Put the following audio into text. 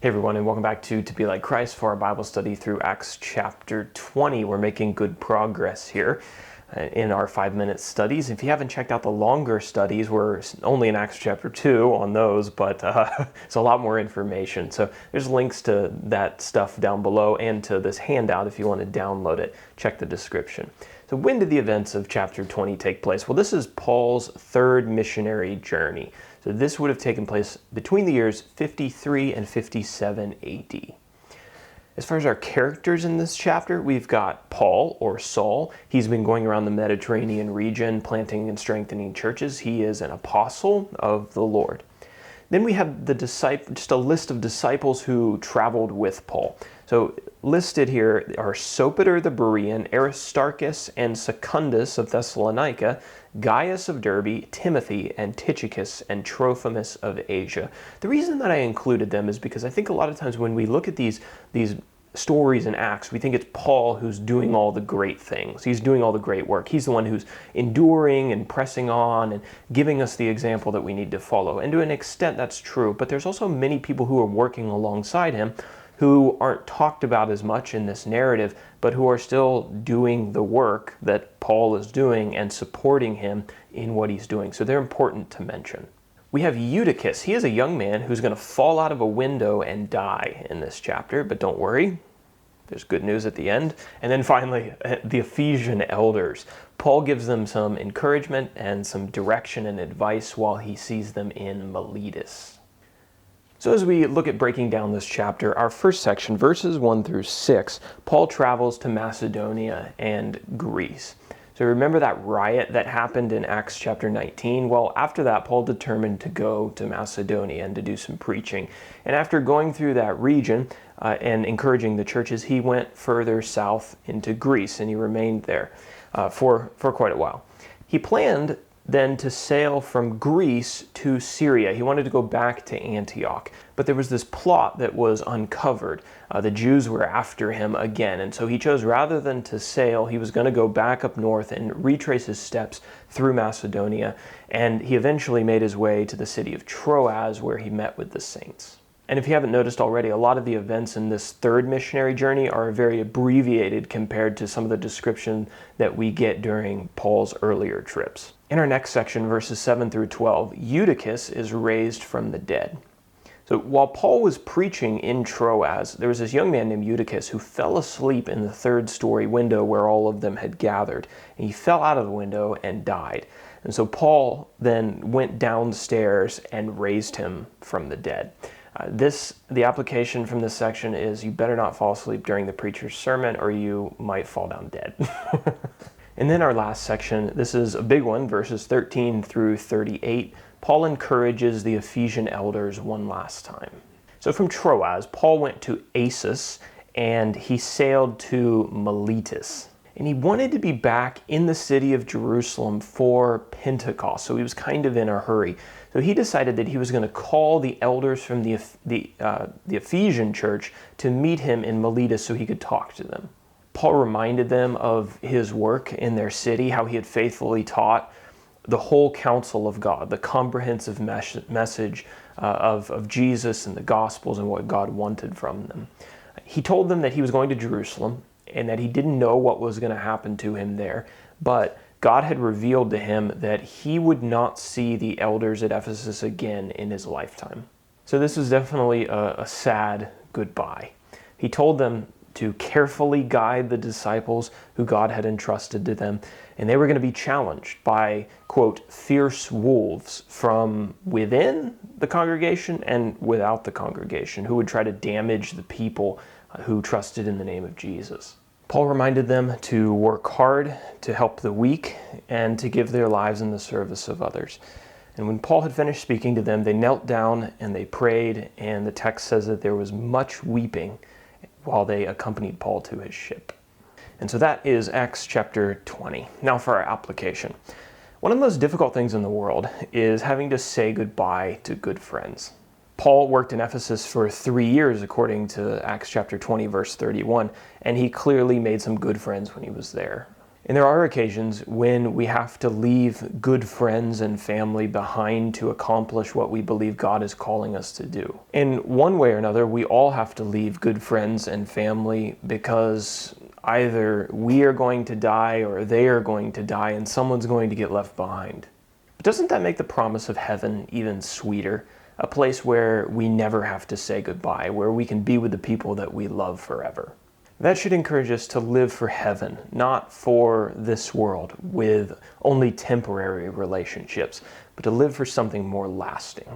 Hey everyone, and welcome back to Be Like Christ for our Bible study through Acts chapter 20. We're making good progress here in our 5-minute studies. If you haven't checked out the longer studies, we're only in Acts chapter 2 on those, but it's a lot more information. So there's links to that stuff down below and to this handout if you want to download it. Check the description. So when did the events of chapter 20 take place? Well, this is Paul's third missionary journey. So this would have taken place between the years 53 and 57 AD. As far as our characters in this chapter, we've got Paul, or Saul. He's been going around the Mediterranean region, planting and strengthening churches. He is an apostle of the Lord. Then we have just a list of disciples who traveled with Paul. So listed here are Sopater the Berean, Aristarchus and Secundus of Thessalonica, Gaius of Derbe, Timothy, and Eutychus, and Trophimus of Asia. The reason that I included them is because I think a lot of times when we look at these stories in Acts, we think it's Paul who's doing all the great things. He's doing all the great work. He's the one who's enduring and pressing on and giving us the example that we need to follow. And to an extent, that's true. But there's also many people who are working alongside him who aren't talked about as much in this narrative, but who are still doing the work that Paul is doing and supporting him in what he's doing. So they're important to mention. We have Eutychus. He is a young man who's going to fall out of a window and die in this chapter, but don't worry, there's good news at the end. And then finally, the Ephesian Elders. Paul gives them some encouragement and some direction and advice while he sees them in Miletus. So as we look at breaking down this chapter, our first section, verses 1 through 6, Paul travels to Macedonia and Greece. So remember that riot that happened in Acts chapter 19? Well, after that, Paul determined to go to Macedonia and to do some preaching. And after going through that region and encouraging the churches, he went further south into Greece, and he remained there for quite a while. He planned then to sail from Greece to Syria. He wanted to go back to Antioch, but there was this plot that was uncovered. The Jews were after him again, and so he chose, rather than to sail, he was going to go back up north and retrace his steps through Macedonia, and he eventually made his way to the city of Troas, where he met with the saints. And if you haven't noticed already, a lot of the events in this third missionary journey are very abbreviated compared to some of the description that we get during Paul's earlier trips. In our next section, verses 7 through 12, Eutychus is raised from the dead. So while Paul was preaching in Troas, there was this young man named Eutychus who fell asleep in the third-story window where all of them had gathered. And he fell out of the window and died. And so Paul then went downstairs and raised him from the dead. The application from this section is you better not fall asleep during the preacher's sermon or you might fall down dead. And then our last section, this is a big one, verses 13 through 38. Paul encourages the Ephesian elders one last time. So from Troas, Paul went to Assos and he sailed to Miletus. And he wanted to be back in the city of Jerusalem for Pentecost, so he was kind of in a hurry. So he decided that he was going to call the elders from the Ephesian church to meet him in Miletus so he could talk to them. Paul reminded them of his work in their city, how he had faithfully taught the whole counsel of God, the comprehensive message of Jesus and the Gospels and what God wanted from them. He told them that he was going to Jerusalem and that he didn't know what was going to happen to him there, but God had revealed to him that he would not see the elders at Ephesus again in his lifetime. So this was definitely a sad goodbye. He told them to carefully guide the disciples who God had entrusted to them, and they were going to be challenged by, quote, fierce wolves from within the congregation and without the congregation who would try to damage the people who trusted in the name of Jesus. Paul reminded them to work hard, to help the weak, and to give their lives in the service of others. And when Paul had finished speaking to them, they knelt down and they prayed, and the text says that there was much weeping while they accompanied Paul to his ship. And so that is Acts chapter 20. Now for our application. One of the most difficult things in the world is having to say goodbye to good friends. Paul worked in Ephesus for 3 years, according to Acts chapter 20, verse 31, and he clearly made some good friends when he was there. And there are occasions when we have to leave good friends and family behind to accomplish what we believe God is calling us to do. In one way or another, we all have to leave good friends and family because either we are going to die or they are going to die and someone's going to get left behind. But doesn't that make the promise of heaven even sweeter? A place where we never have to say goodbye, where we can be with the people that we love forever. That should encourage us to live for heaven, not for this world with only temporary relationships, but to live for something more lasting.